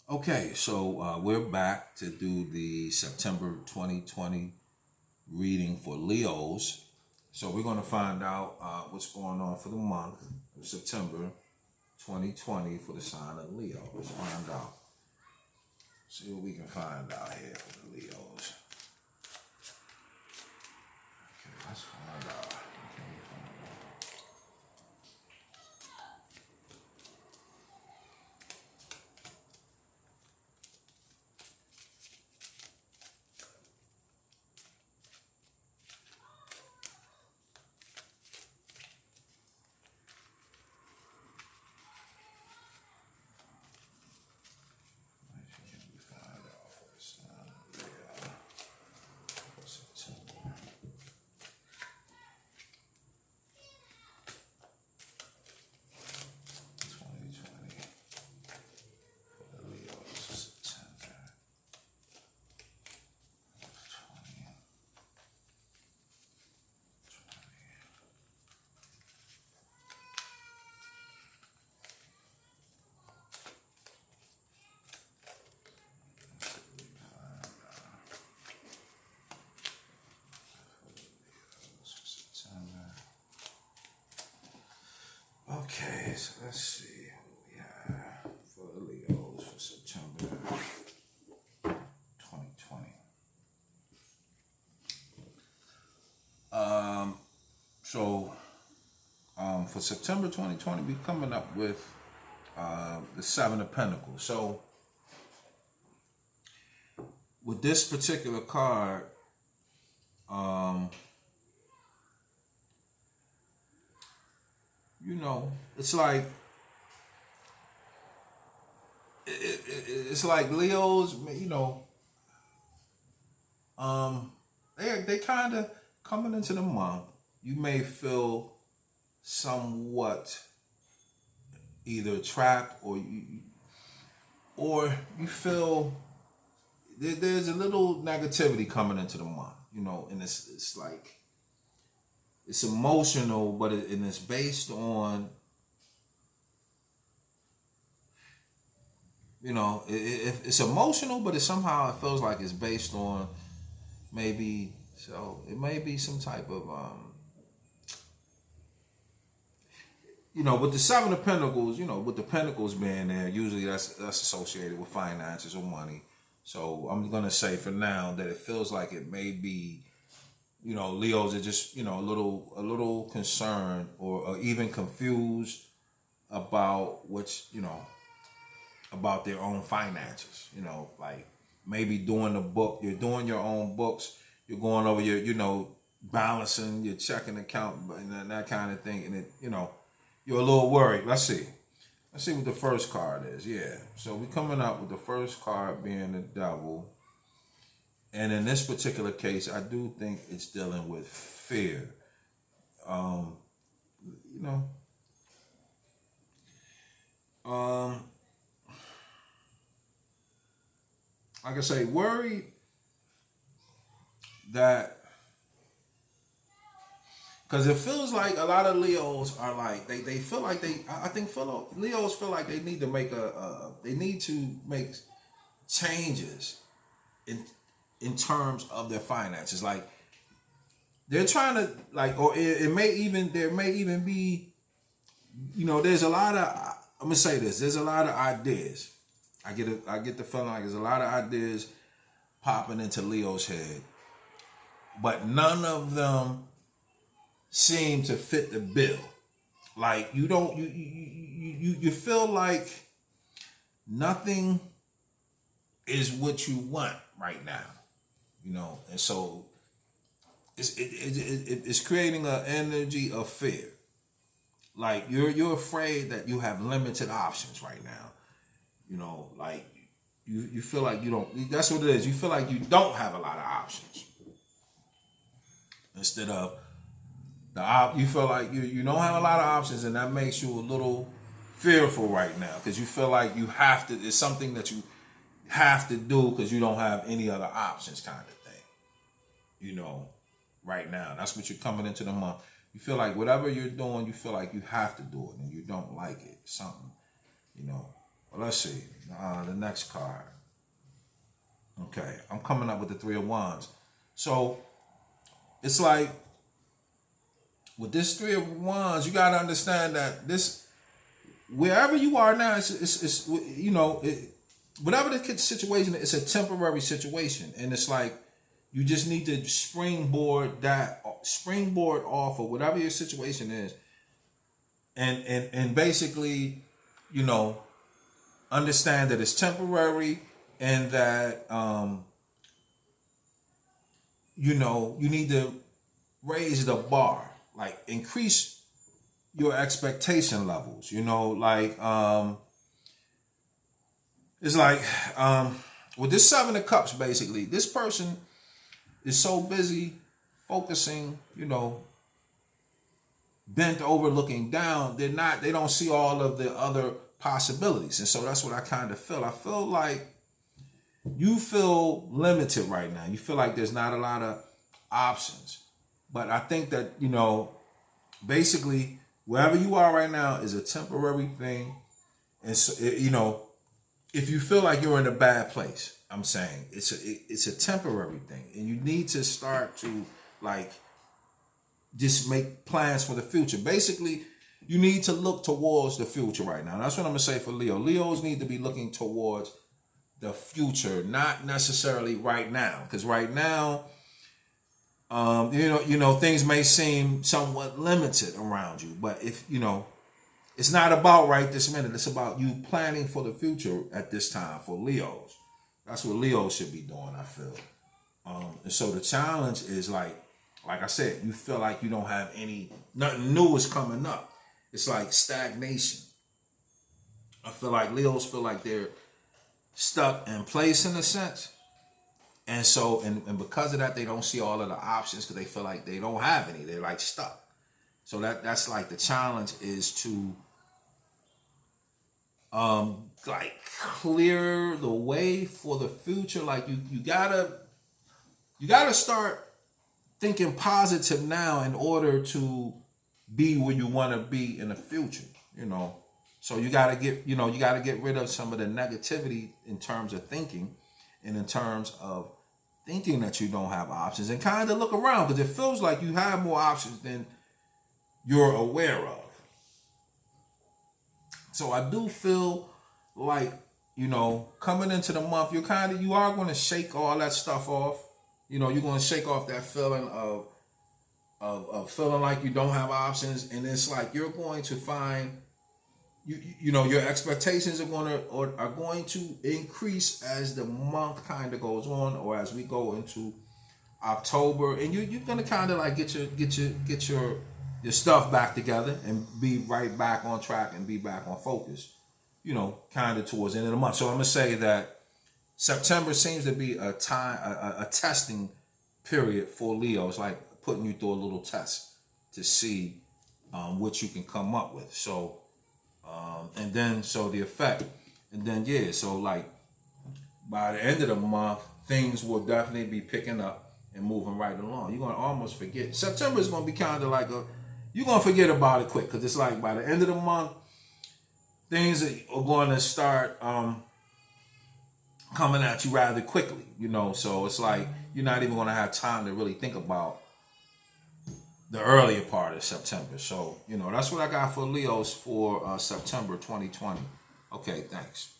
Okay, so we're back to do the September 2020 reading for Leos. So we're going to find out what's going on for the month of September 2020 for the sign of Leo. Let's find out. See what we can find out here for the Leos. Okay, let's find out. What can we find out for the sign of Leo for September 2020 for the Leos? September 2020. Okay, so let's see what we have for the Leos for September 2020. For September 2020, we're coming up with the Seven of Pentacles. So with this particular card, it's like it's like Leos, they kind of coming into the month. You may feel somewhat either trapped or you feel there's a little negativity coming into the month, and it's like it's emotional, but and it's based on it's emotional, but it somehow it feels like it's based on maybe so it may be some type of with the Seven of Pentacles, with the Pentacles being there, usually that's associated with finances or money. So I'm gonna say for now that it feels like it may be, Leos are just a little concerned or even confused about about their own finances. Like maybe doing the book, you're doing your own books, you're going over your balancing your checking account and that kind of thing, and you're a little worried. Let's see. Let's see what the first card is. Yeah. So we're coming up with the first card being the Devil. And in this particular case, I do think it's dealing with fear. Um, you know, um, like I say, worried that because it feels like a lot of Leos are like they feel like I think Leos feel like they need to make changes in terms of their finances. Like they're trying to like, or it may even there may even be, there's a lot of I'm gonna say this. There's a lot of ideas. I get the feeling like there's a lot of ideas popping into Leo's head, but none of them seem to fit the bill. Like you don't you feel like nothing is what you want right now, and so it's creating an energy of fear. Like you're afraid that you have limited options right now. Like you feel like you don't. That's what it is. You feel like you don't have a lot of options instead of you feel like you don't have a lot of options, and that makes you a little fearful right now because you feel like you have to. It's something that you have to do because you don't have any other options, kind of thing. Right now, that's what you're coming into the month. You feel like whatever you're doing, you feel like you have to do it, and you don't like it. Something. Well, let's see. The next card. Okay, I'm coming up with the Three of Wands. So it's like with this Three of Wands, you got to understand that this, wherever you are now, it's you know, whatever the situation, it's a temporary situation, and it's like you just need to springboard off of whatever your situation is, and basically, you know, understand that it's temporary, and that you know, you need to raise the bar, like increase your expectation levels, you know, like it's like with this Seven of Cups, basically, this person is so busy focusing, you know, bent over looking down, they don't see all of the other possibilities. And so that's what I kind of feel. I feel like you feel limited right now. You feel like there's not a lot of options. But I think that, you know, basically wherever you are right now is a temporary thing. And so, you know, if you feel like you're in a bad place, I'm saying it's a temporary thing, and you need to start to like just make plans for the future. Basically, you need to look towards the future right now. That's what I'm gonna say for Leo. Leos need to be looking towards the future, not necessarily right now, because right now, you know, things may seem somewhat limited around you. But if you know, it's not about right this minute. It's about you planning for the future at this time for Leos. That's what Leos should be doing, I feel. And so the challenge is like I said, you feel like you don't have nothing new is coming up. It's like stagnation. I feel like Leos feel like they're stuck in place in a sense. And so, and because of that, they don't see all of the options because they feel like they don't have any. They're like stuck. So that's like the challenge is to like clear the way for the future. Like you gotta start thinking positive now in order to be where you want to be in the future, you know. So you gotta get rid of some of the negativity in terms of thinking, and in terms of thinking that you don't have options, and kind of look around because it feels like you have more options than you're aware of. So I do feel like, you know, coming into the month, you are going to shake all that stuff off. You know, you're going to shake off that feeling of feeling like you don't have options, and it's like you're going to find, you know, your expectations are going to increase as the month kind of goes on, or as we go into October, and you're going to kind of like get your stuff back together and be right back on track and be back on focus, you know, kind of towards the end of the month. So I'm going to say that September seems to be a time, a testing period for Leo. It's like putting you through a little test to see what you can come up with. So, and then, so the effect, and then, yeah, so like by the end of the month, things will definitely be picking up and moving right along. You're going to almost forget. September is going to be kind of like you're going to forget about it quick, because it's like by the end of the month, things are going to start coming at you rather quickly, you know. So it's like you're not even going to have time to really think about the earlier part of September. So, you know, that's what I got for Leos for September 2020. Okay, thanks.